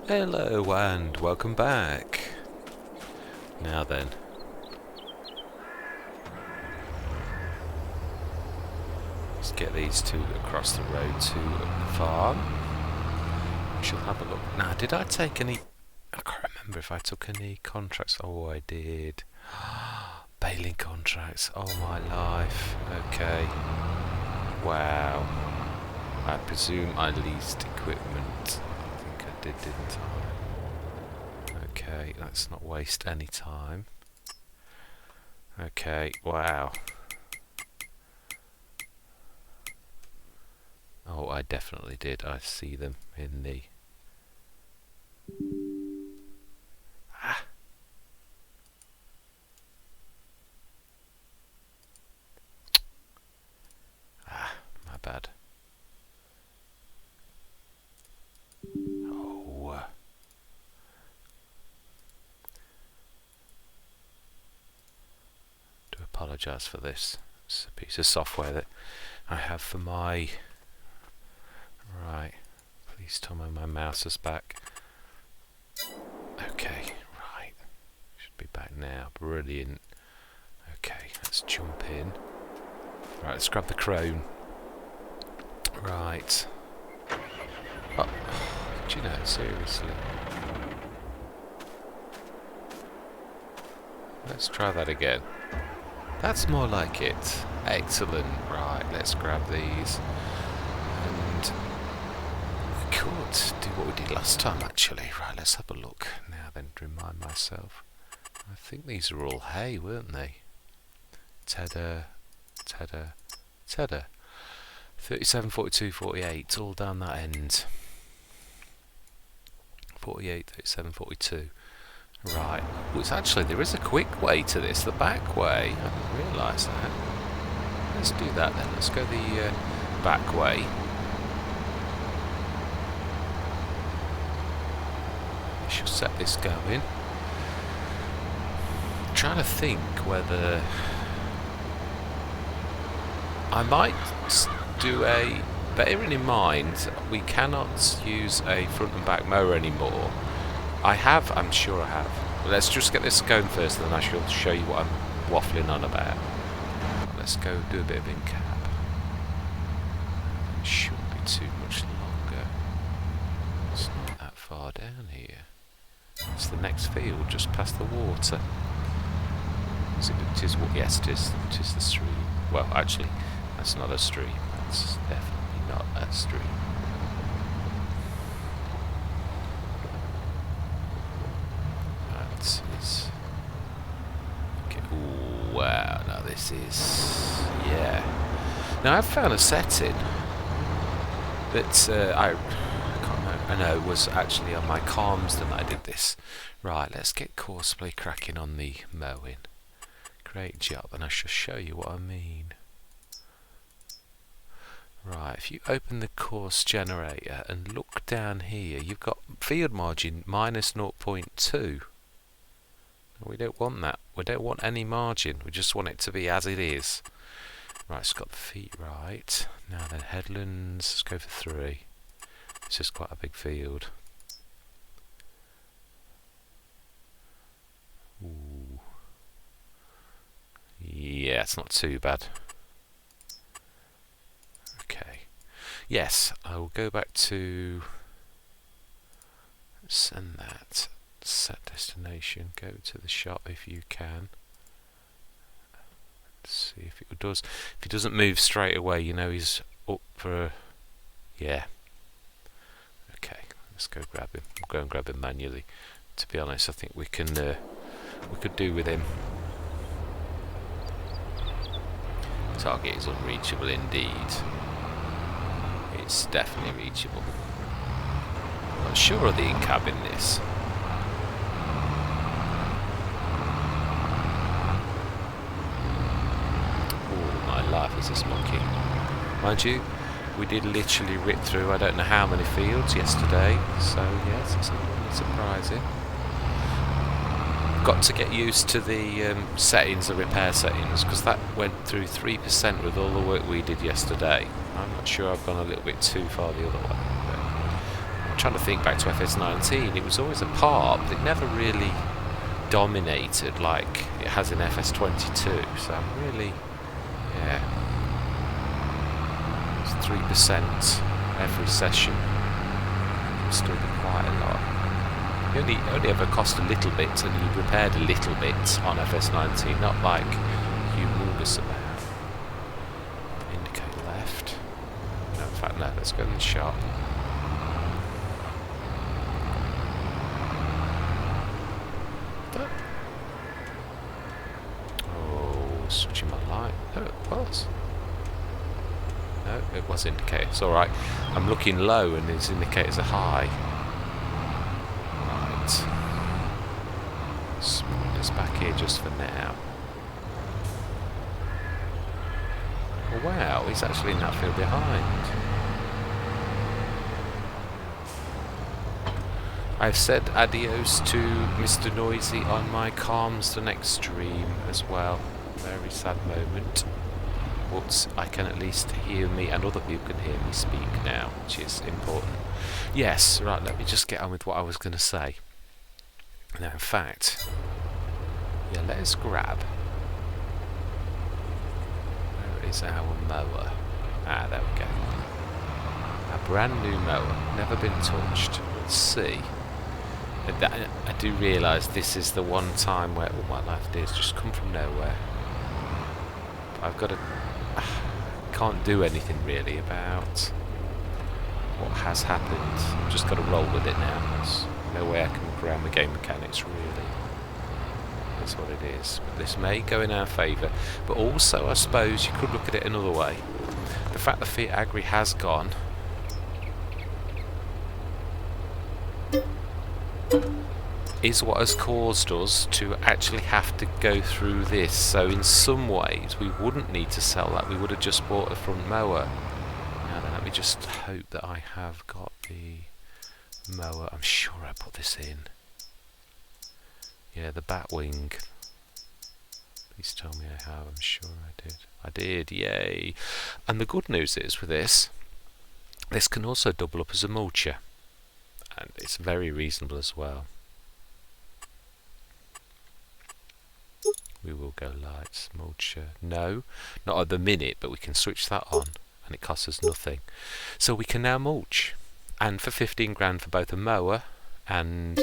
Hello and welcome back. Now then, let's get these two across the road to the farm. We shall have a look. Now, did I take any... I can't remember if I took any contracts. Oh, I did. Baling contracts. Oh, my life. Okay. Wow. I presume I leased equipment. I think I did, didn't I? Okay, let's not waste any time. Okay, wow. Oh, I definitely did. I see them in the... Ah! Ah, my bad. Oh. Do apologise for this. It's a piece of software that I have for my... Right. Please tell me my mouse is back. Okay, right. Should be back now. Brilliant. Okay, let's jump in. Right, let's grab the crone. Right. Oh, do you know, seriously. Let's try that again. That's more like it. Excellent. Right, let's grab these. And we could do what we did last time, actually. Right, let's have a look. Now then, remind myself. I think these are all hay, weren't they? Tedder, 37, 42, 48, all down that end. 48, 37, 42. Right. Well, it's actually, there is a quick way to this, the back way. I didn't realise that. Let's do that then. Let's go the back way. I shall set this going. I'm trying to think whether I might do a... Bearing in mind, we cannot use a front and back mower anymore. I'm sure I have. But let's just get this going first, and then I shall show you what I'm waffling on about. Let's go do a bit of in-cab. It shouldn't be too much longer. It's not that far down here. It's the next field, just past the water. Yes, it is the stream. Well, actually, that's not a stream. That's definitely not a stream. That is... Okay. Ooh, wow, now this is... Yeah. Now, I've found a setting that I can't remember. I know it was actually on my comms that I did this. Right, let's get Courseplay cracking on the mowing. Great job, and I shall show you what I mean. Right, if you open the course generator and look down here, you've got field margin minus 0.2. We don't want that. We don't want any margin. We just want it to be as it is. Right, it's got the feet right. Now then, headlands, let's go for 3. This is quite a big field. Ooh. Yeah, it's not too bad. Okay. Yes, I will go back to send that. Set destination. Go to the shop if you can. Let's see if it does. If he doesn't move straight away, you know he's up for... Yeah. Okay, let's go grab him. We'll go and grab him manually. To be honest, I think we can. We could do with him. Target is unreachable indeed. It's definitely reachable. I'm not sure of the in-cab in this. Oh, my life is this monkey. Mind you, we did literally rip through I don't know how many fields yesterday, so yes, it's really surprising. Got to get used to the settings, the repair settings, because that went through 3% with all the work we did yesterday. I'm not sure I've gone a little bit too far the other way, but we'll trying to think back to FS19, it was always a part, but it never really dominated like it has in FS22. So I'm really, yeah, it's 3% every session. It'll still be quite a lot. You only ever cost a little bit, and you repaired a little bit on FS19, not like humongous amount. Indicate left. No, in fact, no, let's go in the shop. Oh, switching my light. No, it was. No, it was indicator. It's alright. I'm looking low and these indicators are high. Right. Spawn this back here just for now. Oh, wow, he's actually in that field behind. I've said adios to Mr. Noisy on my Calms the next stream as well. Very sad moment. But I can at least hear me, and other people can hear me speak now, which is important. Yes, right, let me just get on with what I was going to say. Now, in fact, yeah, let's grab... Where is our mower? Ah, there we go. A brand new mower, never been touched. Let's see. I do realise this is the one time where all my life did just come from nowhere. I've got to... can't do anything really about what has happened. I've just got to roll with it now. There's no way I can look around the game mechanics really. That's what it is. But this may go in our favour. But also I suppose you could look at it another way. The fact that Fiat Agri has gone is what has caused us to actually have to go through this. So in some ways we wouldn't need to sell that, we would have just bought a front mower. Now then, let me just hope that I have got the mower. I'm sure I put this in. Yeah, the Batwing. Please tell me I have. I'm sure I did. I did, yay. And the good news is with this can also double up as a mulcher, and it's very reasonable as well. We will go lights, mulcher. No, not at the minute, but we can switch that on and it costs us nothing. So we can now mulch. And for 15 grand for both a mower and...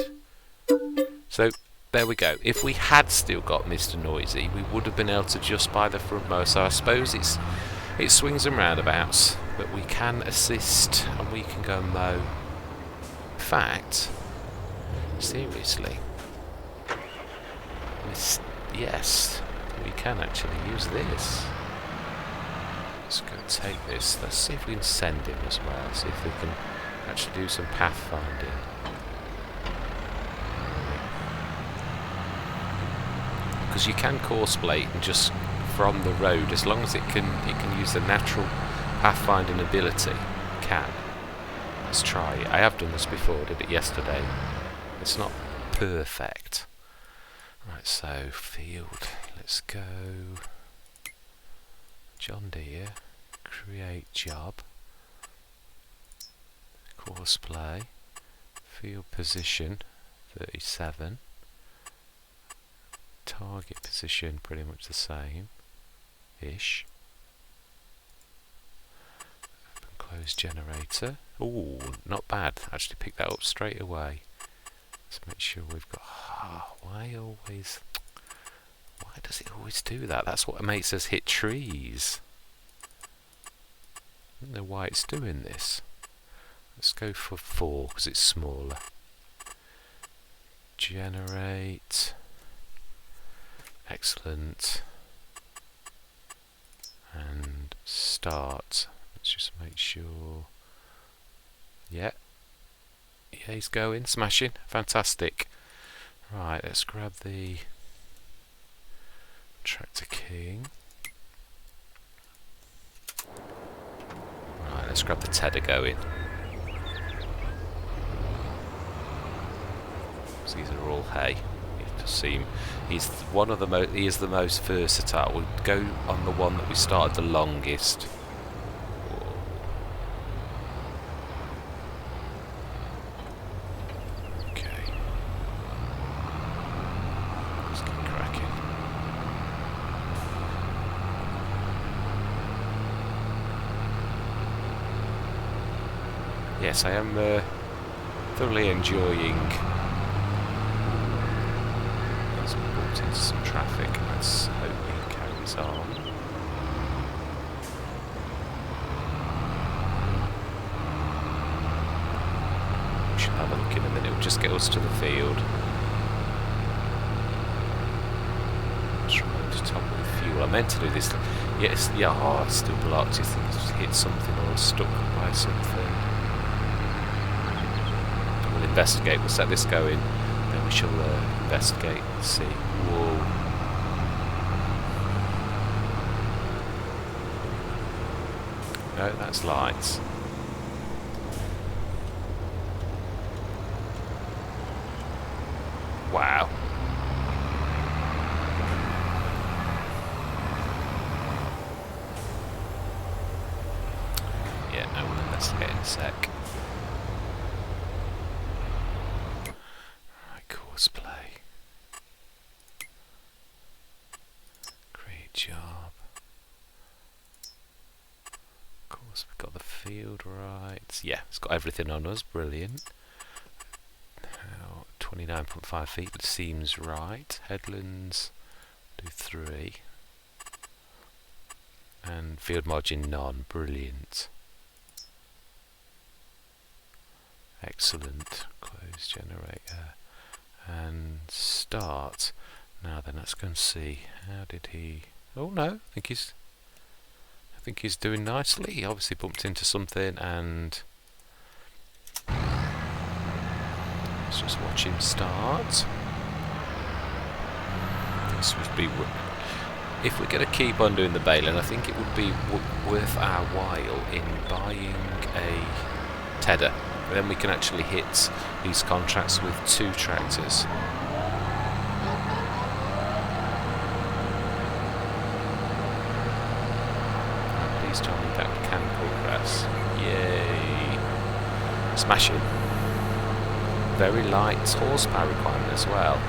So there we go. If we had still got Mr. Noisy, we would have been able to just buy the front mower. So I suppose it swings and roundabouts, but we can assist and we can go and mow. In fact, seriously, yes, we can actually use this. Let's go take this. Let's see if we can send him as well. See if we can actually do some pathfinding. Because you can course plate and just from the road, as long as it can use the natural pathfinding ability. It can. Let's try it. I have done this before. I did it yesterday. It's not perfect. Right, so field, let's go John Deere, create job, course play, field position 37, target position pretty much the same ish, open close generator. Ooh, not bad, actually picked that up straight away. Let's make sure we've got... why does it always do that? That's what makes us hit trees. I don't know why it's doing this. Let's go for 4 because it's smaller. Generate. Excellent. And start. Let's just make sure... Yeah. Yeah, he's going, smashing, fantastic. Right, let's grab the tractor king. Right, let's grab the tedder going. So these are all hay. You just see him. He's one of the he is the most versatile. We'll go on the one that we started the longest. yes, I am thoroughly enjoying. Let's bumped into some traffic. Let's hope he carries on. We should have a look in a minute. We'll just get us to the field. Just remember to top with fuel. I meant to do this. Yes, yeah, oh, it's still blocked. You think it's hit something or stuck by something. We'll investigate. We'll set this going. Then we shall investigate and see. Whoa. No, that's lights. Wow. Yeah, no, we'll investigate in a sec. Right, course play. Great job. Of course, we've got the field right. Yeah, it's got everything on us. Brilliant. 29.5 feet, but seems right. Headlands, do 3. And field margin none. Brilliant. Excellent. Close generator. And start. Now then, let's go and see. How did he... Oh no, I think he's doing nicely. He obviously bumped into something and... Let's just watch him start. This would be... If we're going to keep on doing the baling, I think it would be worth our while in buying a tedder. Then we can actually hit these contracts with 2 tractors. Please tell me that can progress. Yay! Smashing. Very light horsepower requirement as well.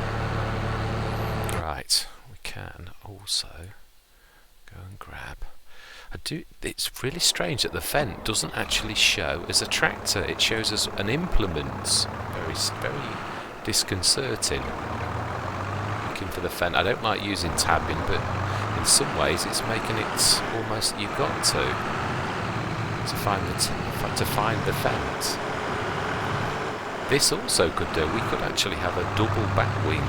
Right, we can also go and grab. It's really strange that the vent doesn't actually show as a tractor. It shows as an implement. Very disconcerting. Looking for the vent. I don't like using tabbing, but in some ways it's making it almost you've got to find the vent. This also could do. We could actually have a double back wing.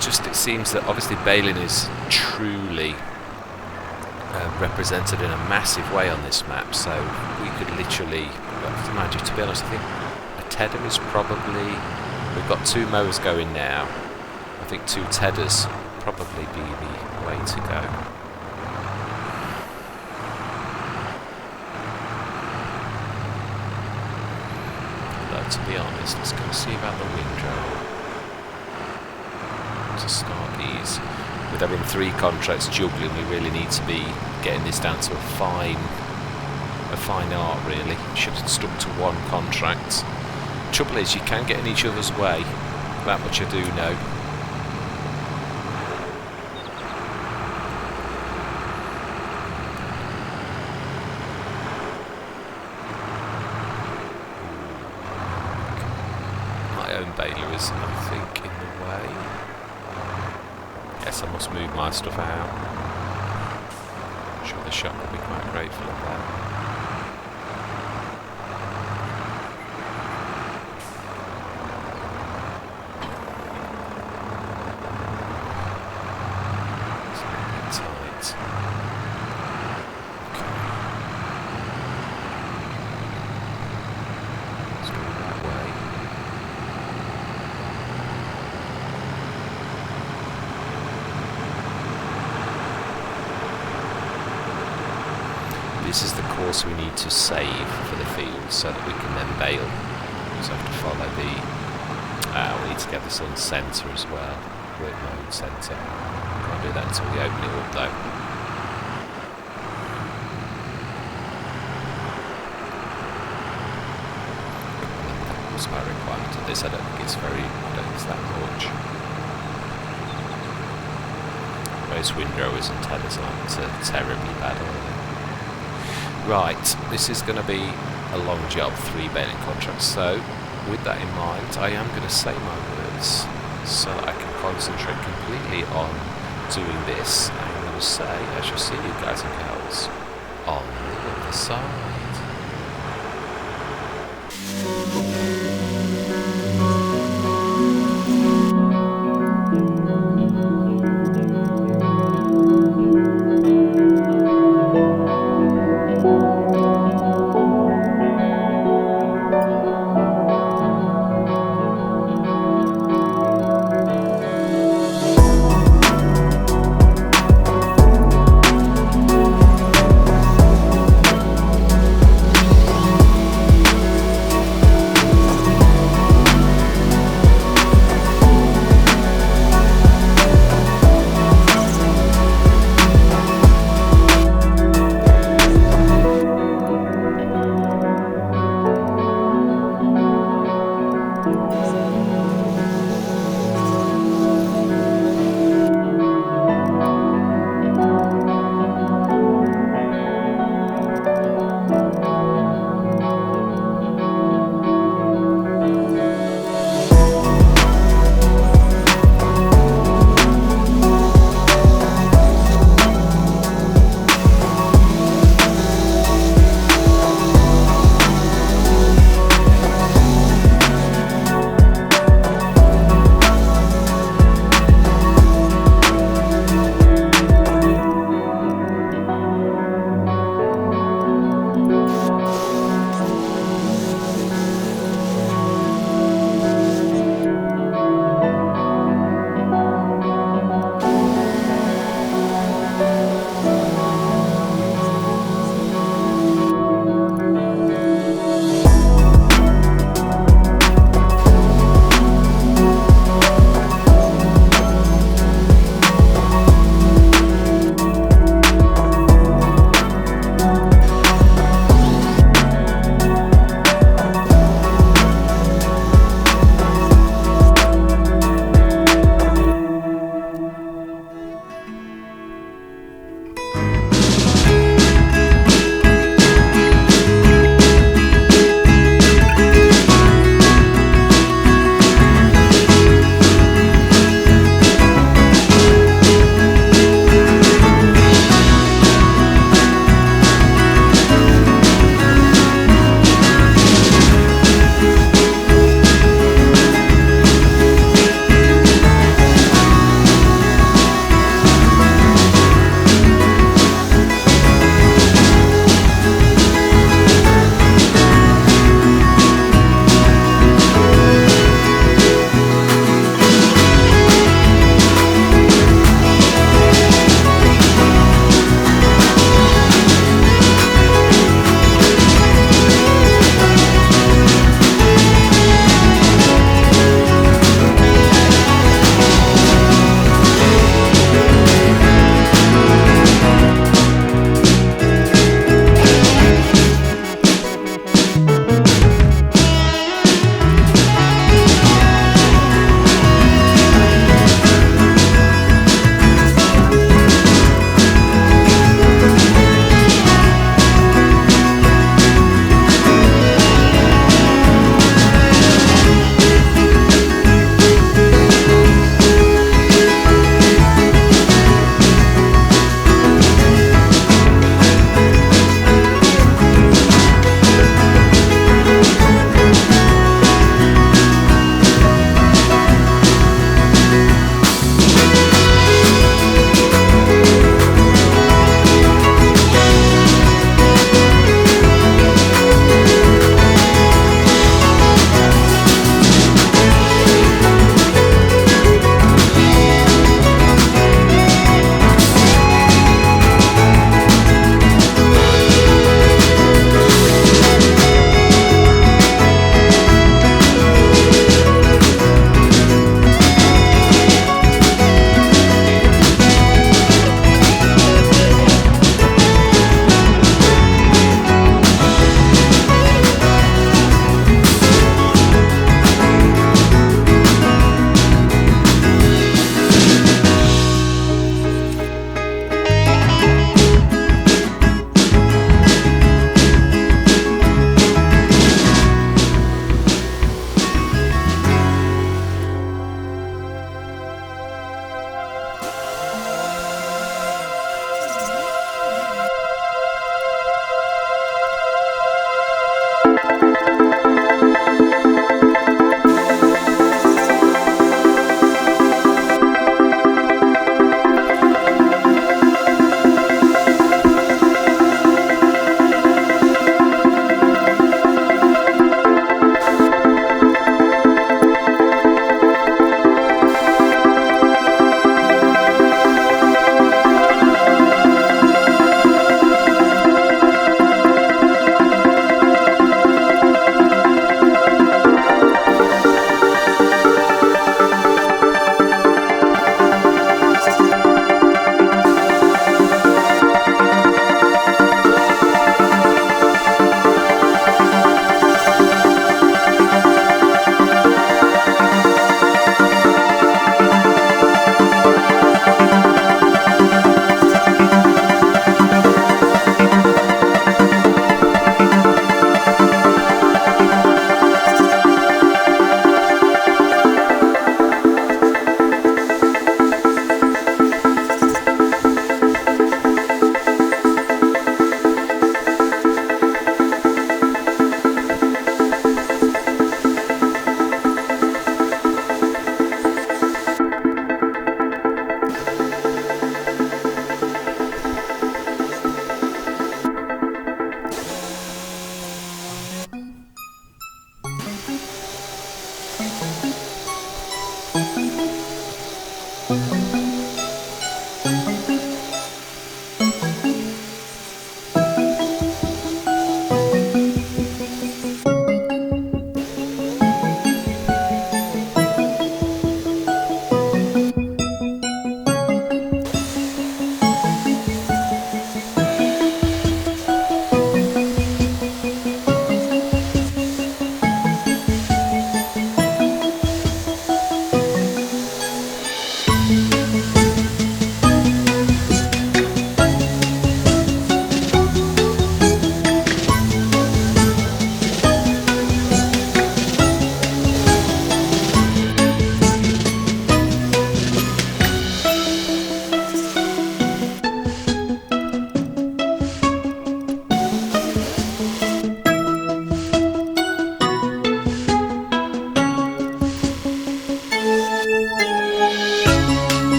Just it seems that obviously baling is truly represented in a massive way on this map. So we could literally, mind you, to be honest, I think a tedder is probably. We've got 2 mowers going now. I think 2 tedders probably be the way to go. To be honest, let's go see about the windrow. To start these, with having 3 contracts juggling, we really need to be getting this down to a fine art. Really, should have stuck to 1 contract. Trouble is, you can get in each other's way. That much I do know. Baler is, I think, in the way. Yes, I must move my stuff out. I'm sure the shop will be quite grateful of that. It's a bit tight. Okay. Let's go that way. This is the course we need to save for the field so that we can then bail. We just have to follow the... we need to get this on centre as well. Work mode centre. Can't do that until we open it up though. The horsepower requirement of this, I don't think it's that much. those windrowers and tellers aren't terribly bad, are they? Right, this is going to be a long job, 3 baling contracts, so with that in mind, I am going to say my words so that I can concentrate completely on doing this. I'm going to say, I shall see you guys and girls on the other side.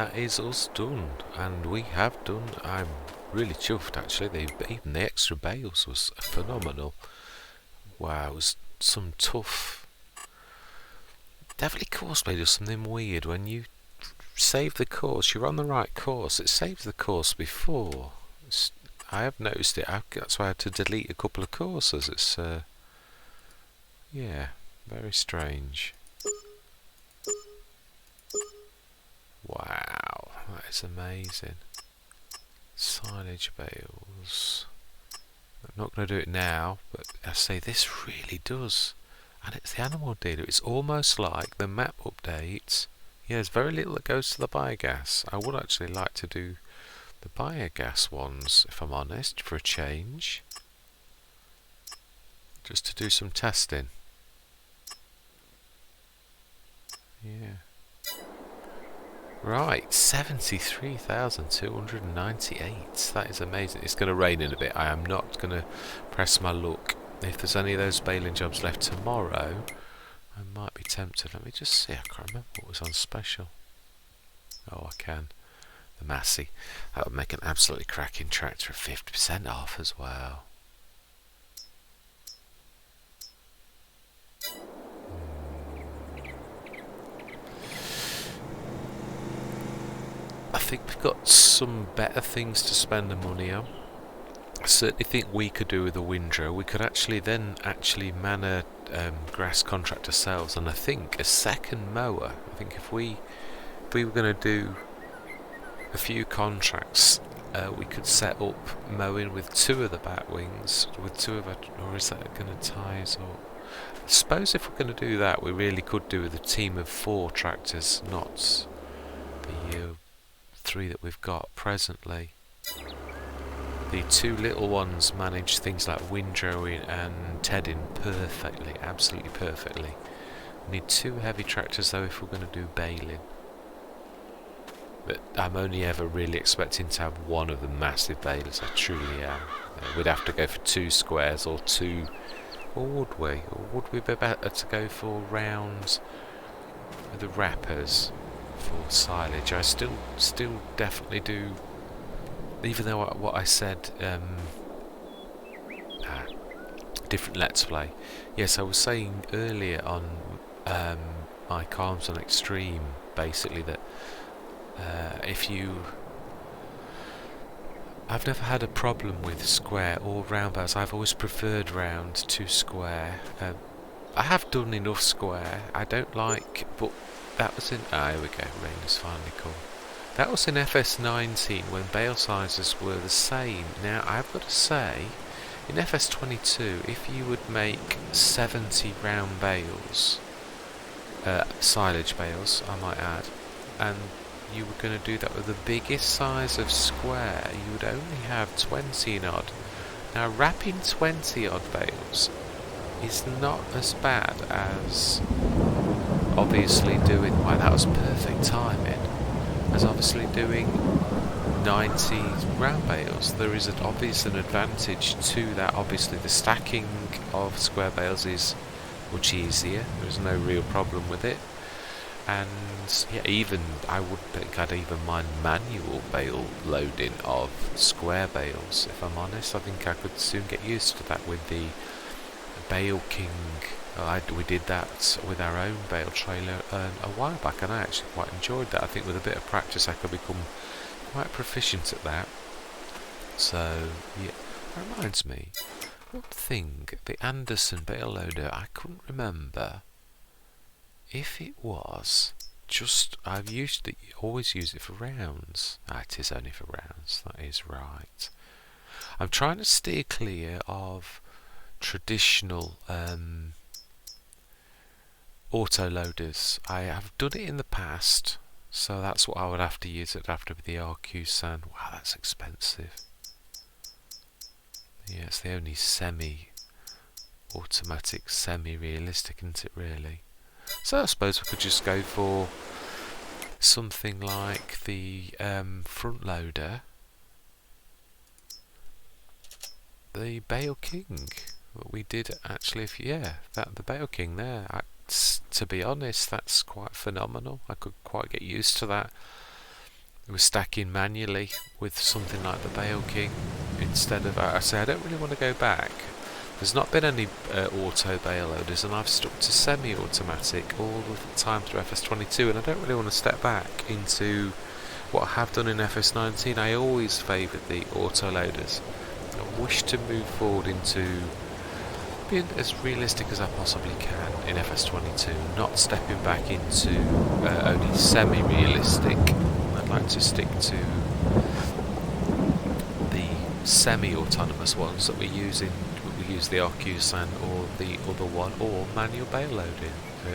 that is us done, and we have done. I'm really chuffed actually. Even the extra bales was phenomenal. Wow, it was some tough. Definitely course play does something weird when you save the course. You're on the right course. It saves the course before. I have noticed it. That's why I had to delete a couple of courses. It's yeah, very strange. Wow, that is amazing. Silage bales. I'm not going to do it now, but I say this really does. And it's the animal dealer. It's almost like the map updates. Yeah, there's very little that goes to the biogas. I would actually like to do the biogas ones, if I'm honest, for a change. Just to do some testing. Yeah. Right, 73,298. That is amazing. It's going to rain in a bit. I am not going to press my luck. If there's any of those baling jobs left tomorrow, I might be tempted. Let me just see. I can't remember what was on special. Oh, I can. The Massey. That would make an absolutely cracking tractor at 50% off as well. I think we've got some better things to spend the money on. I certainly think we could do with a windrow. We could actually man a grass contract ourselves, and I think a second mower. I think if we were going to do a few contracts, we could set up mowing with 2 of the back wings, with 2 of our, or is that going to tie us up? I suppose if we're going to do that, we really could do with a team of 4 tractors, not the 3 that we've got presently. The 2 little ones manage things like windrowing and tedding perfectly, absolutely perfectly. We need 2 heavy tractors though if we're going to do baling. But I'm only ever really expecting to have one of the massive balers. I truly am. We'd have to go for 2 squares or 2, or would we? Or would we be better to go for rounds with the wrappers for silage? I still definitely do. Even though what I said, different Let's Play. Yes, I was saying earlier on my Calms on Extreme, basically that I've never had a problem with square or roundabouts. I've always preferred round to square. I have done enough square. I don't like, but that was in. Here we go. Rain has finally come. That was in FS19 when bale sizes were the same. Now I've got to say, in FS22, if you would make 70 round bales, silage bales, I might add, and you were going to do that with the biggest size of square, you would only have 20 odd. Now wrapping 20 odd bales is not as bad as obviously doing. Well, that was perfect timing. As obviously doing 90 round bales. There is an advantage to that. Obviously the stacking of square bales is much easier. There's no real problem with it. And yeah, even I wouldn't think I'd even mind manual bale loading of square bales, if I'm honest. I think I could soon get used to that with the Bale King. We did that with our own bale trailer a while back, and I actually quite enjoyed that. I think with a bit of practice I could become quite proficient at that. So yeah, that reminds me, one thing, the Anderson bale loader, I couldn't remember if it was just, I've always used it for rounds. It is only for rounds, that is right. I'm trying to steer clear of traditional auto loaders. I have done it in the past, so that's what I would have to use. It'd have to be the RQ San. Wow, that's expensive. Yeah, it's the only semi-automatic, semi-realistic, isn't it really? So I suppose we could just go for something like the front loader, the Bale King. We did actually, the Bale King there. To be honest, that's quite phenomenal. I could quite get used to that. we're stacking manually with something like the Bale King instead of. I say I don't really want to go back. There's not been any auto bale loaders, and I've stuck to semi-automatic all of the time through FS22, and I don't really want to step back into what I have done in FS19. I always favoured the auto loaders. I wish to move forward into being as realistic as I possibly can in FS22, not stepping back into only semi-realistic. I'd like to stick to the semi-autonomous ones that we're using. We use the Arcusan or the other one, or manual bale loading.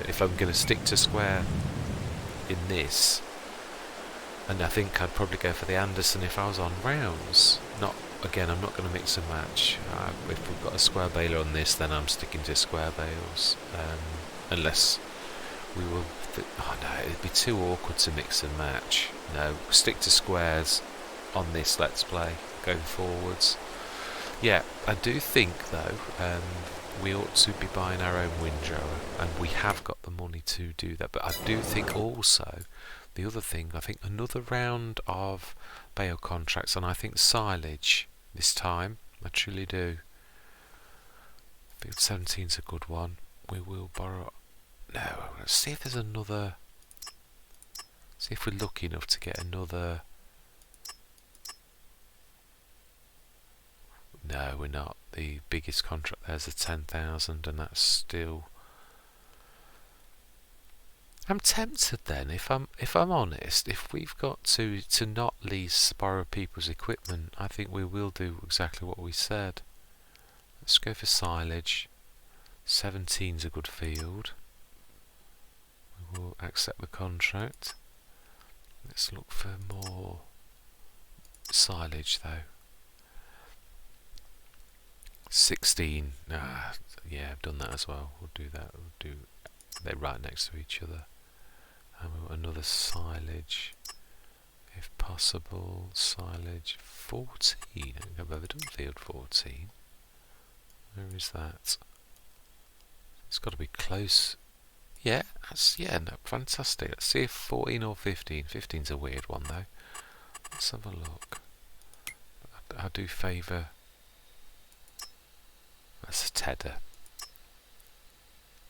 If I'm going to stick to square in this, and I think I'd probably go for the Anderson if I was on rounds. Not again, I'm not going to mix and match. If we've got a square baler on this, then I'm sticking to square bales, unless we will. Oh no, it'd be too awkward to mix and match. No, stick to squares on this Let's Play going forwards. Yeah, I do think though we ought to be buying our own windrower, and we have got the money to do that. But I do think also the other thing, I think another round of bale contracts, and I think silage this time. I truly do. Field 17's a good one. We will borrow. No, let's see if there's another. See if we're lucky enough to get another. No, we're not. The biggest contract there's a 10,000, and that's still. I'm tempted then, if I'm honest, if we've got to not lease, borrow people's equipment, I think we will do exactly what we said. Let's go for silage. 17's a good field. We will accept the contract. Let's look for more silage though. 16. Yeah, I've done that as well. We'll do that. We'll do. They're right next to each other. And we want another silage, if possible. Silage 14. I think I've ever done field 14. Where is that? It's got to be close. Yeah, no, fantastic. Let's see if 14 or 15. 15's a weird one though. Let's have a look. I do favour. That's a tedder.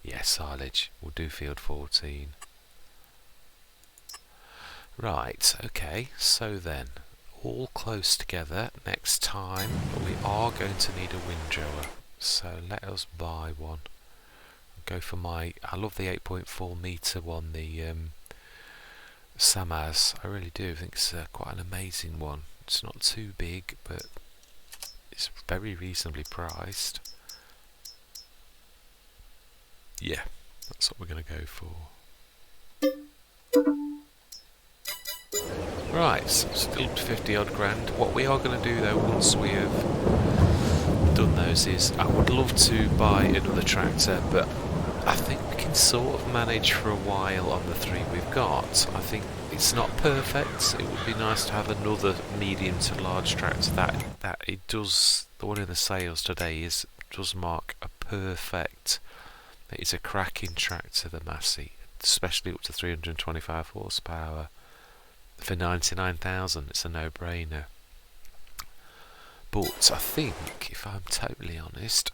Yeah, silage. We'll do field 14. Right, okay, so then, all close together next time, but we are going to need a windrower, so let us buy one. I'll go for I love the 8.4 metre one, the Samaz. I really do think it's quite an amazing one. It's not too big, but it's very reasonably priced. Yeah, that's what we're going to go for. Right, so still 50 odd grand. What we are going to do though, once we have done those, is I would love to buy another tractor, but I think we can sort of manage for a while on the three we've got. I think it's not perfect. It would be nice to have another medium to large tractor. That it does. The one in the sales today does mark a perfect. It's a cracking tractor, the Massey, especially up to 325 horsepower. For 99,000, it's a no-brainer. But I think, if I'm totally honest,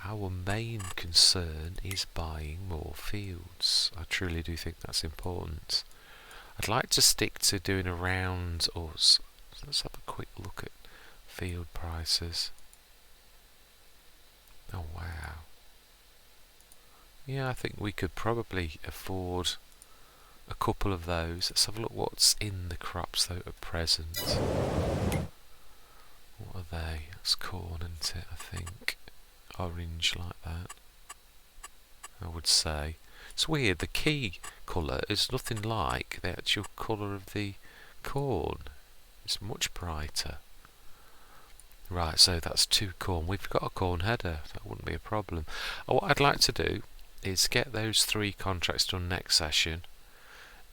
our main concern is buying more fields. I truly do think that's important. I'd like to stick to doing a round, or let's have a quick look at field prices. Oh wow. Yeah, I think we could probably afford a couple of those. Let's have a look what's in the crops though at present. What are they? That's corn, isn't it? I think orange like that, I would say. It's weird, the key colour is nothing like the actual colour of the corn. It's much brighter. Right, so that's 2 corn. We've got a corn header, that wouldn't be a problem. What I'd like to do is get those 3 contracts done next session.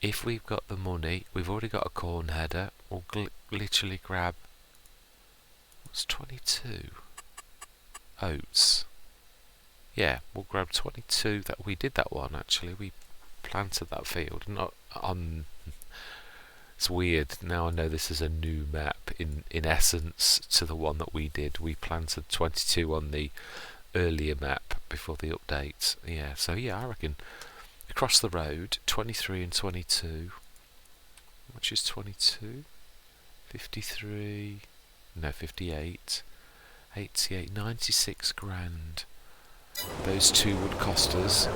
If we've got the money, we've already got a corn header, we'll literally grab, what's 22? Oats. Yeah, we'll grab 22. We did that one actually, we planted that field, not on It's weird. Now I know this is a new map in essence to the one that we did. We planted 22 on the earlier map before the update. Yeah, so yeah, I reckon across the road, 23 and 22. Which is 22? 53. No, 58. 88. 96 grand. Those two would cost us.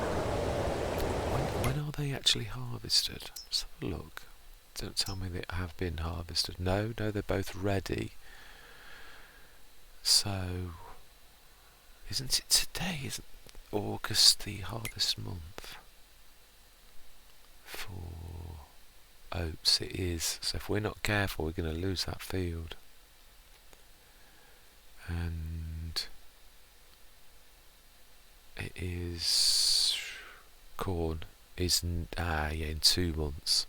When are they actually harvested? Let's have a look. Don't tell me they have been harvested. No, they're both ready. So, isn't it today? Isn't August the hardest month for oats? It is. So if we're not careful, we're going to lose that field. And it is corn. In 2 months.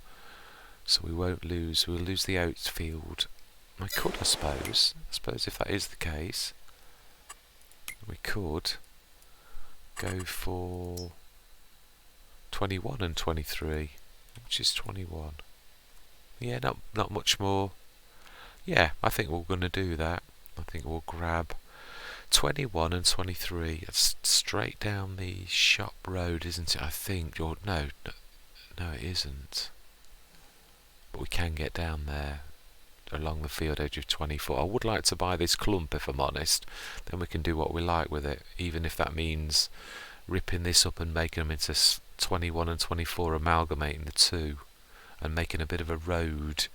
So we won't lose. We'll lose the oats field. I could, I suppose. I suppose if that is the case, we could go for 21 and 23, which is 21. Yeah, not much more. Yeah, I think we're going to do that. I think we'll grab 21 and 23. It's straight down the shop road, isn't it? I think. Or no, it isn't. But we can get down there along the field edge of 24. I would like to buy this clump, if I'm honest. Then we can do what we like with it, even if that means ripping this up and making them into 21 and 24, amalgamating the two and making a bit of a road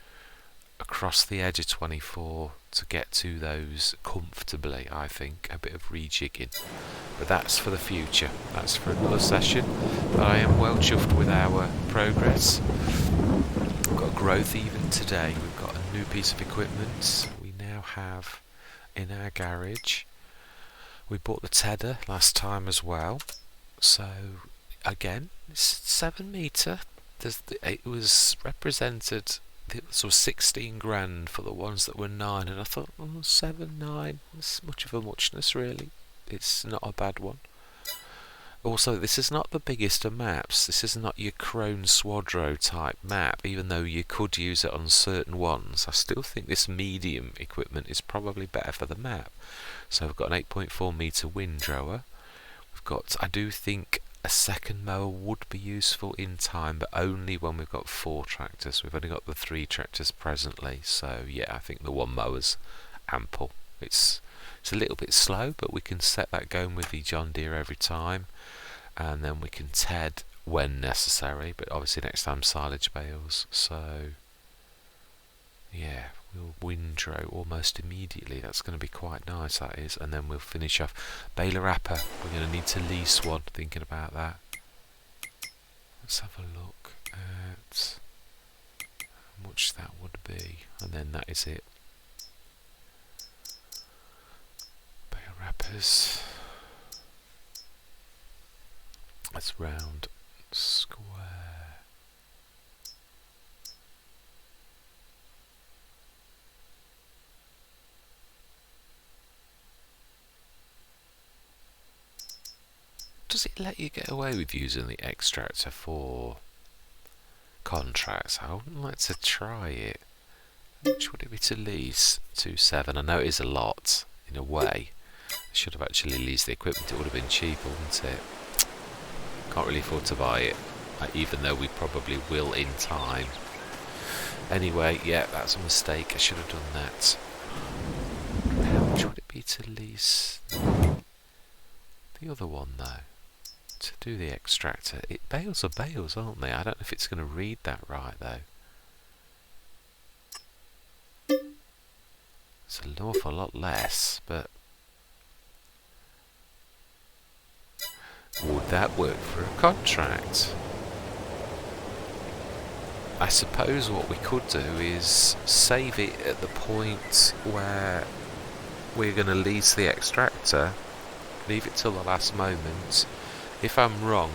across the edge of 24 to get to those comfortably. I think a bit of rejigging, but that's for the future. That's for another session. But I am well chuffed with our progress. We've got growth even today. We've got a new piece of equipment we now have in our garage. We bought the tedder last time as well. So again, it's 7 metre. It was represented. It was 16 grand for the ones that were 9, and I thought, 7, 9, it's much of a muchness really. It's not a bad one. Also, this is not the biggest of maps. This is not your Crone Swadro type map, even though you could use it on certain ones. I still think this medium equipment is probably better for the map. So we've got an 8.4 metre windrower. We've got, I do think, a second mower would be useful in time, but only when we've got 4 tractors. We've only got the 3 tractors presently, so yeah, I think the 1 mower's ample. It's a little bit slow, but we can set that going with the John Deere every time, and then we can TED when necessary, but obviously next time silage bales. So yeah, we'll windrow almost immediately. That's going to be quite nice, that is. And then we'll finish off baler wrapper. We're going to need to lease one, thinking about that. Let's have a look at how much that would be, and then that is it. Baler wrappers. That's round, square. Does it let you get away with using the extractor for contracts? I would like to try it. How much would it be to lease? 2.7. I know it is a lot, in a way. I should have actually leased the equipment. It would have been cheaper, wouldn't it? Can't really afford to buy it, even though we probably will in time. Anyway, yeah, that's a mistake. I should have done that. How much would it be to lease the other one, though? To do the extractor. Bales are bales, aren't they? I don't know if it's going to read that right, though. It's an awful lot less, but would that work for a contract? I suppose what we could do is save it at the point where we're going to lease the extractor, leave it till the last moment. If I'm wrong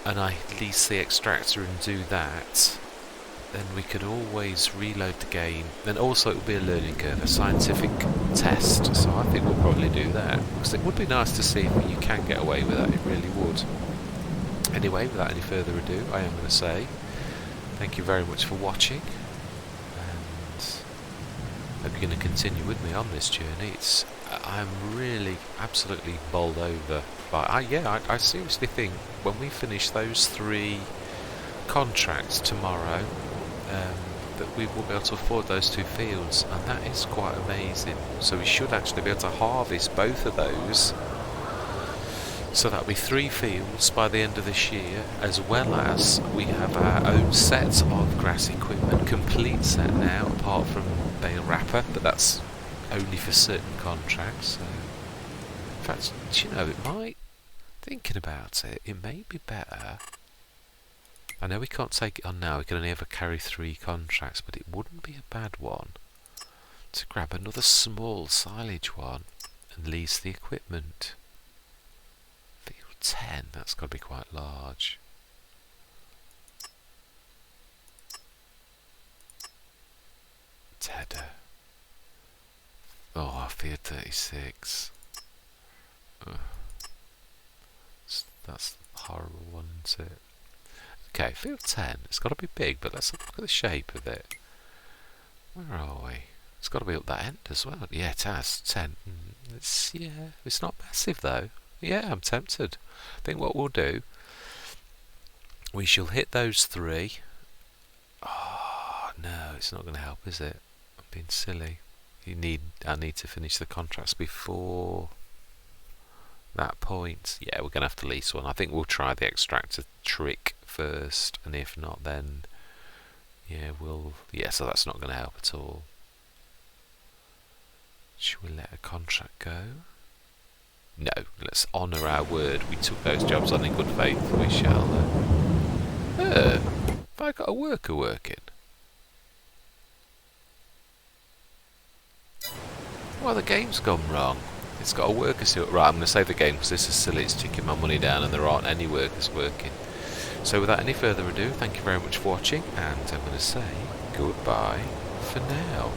and I lease the extractor and do that, then we could always reload the game. Then also it would be a learning curve, a scientific test, so I think we'll probably do that, because it would be nice to see if you can get away with that. It really would. Anyway, without any further ado, I am going to say thank you very much for watching, and hope you're going to continue with me on this journey. I'm really absolutely bowled over by. I seriously think when we finish those 3 contracts tomorrow, that we will be able to afford those 2 fields, and that is quite amazing. So we should actually be able to harvest both of those. So that'll be 3 fields by the end of this year, as well as we have our own set of grass equipment, complete set now, apart from bale wrapper, but that's only for certain contracts. So, in fact, do you know, thinking about it, it may be better. I know we can't take it on now, we can only ever carry 3 contracts, but it wouldn't be a bad one to grab another small silage one and lease the equipment. 10, that's got to be quite large. Tedder. Oh, field 36. That's a horrible one, isn't it? Okay, field 10. It's got to be big, but let's look at the shape of it. Where are we? It's got to be up that end as well. Yeah, it has. 10. It's not massive though. Yeah, I'm tempted. I think what we'll do, we shall hit those 3. Oh, no, it's not going to help, is it? I'm being silly. I need to finish the contracts before that point. Yeah, we're going to have to lease one. I think we'll try the extractor trick first, and if not, then so that's not going to help at all. Should we let a contract go? No, let's honour our word. We took those jobs on in good faith. We shall. Have I got a worker working? Well, the game's gone wrong. It's got a worker still. Right, I'm going to save the game because this is silly. It's ticking my money down and there aren't any workers working. So without any further ado, thank you very much for watching, and I'm going to say goodbye for now.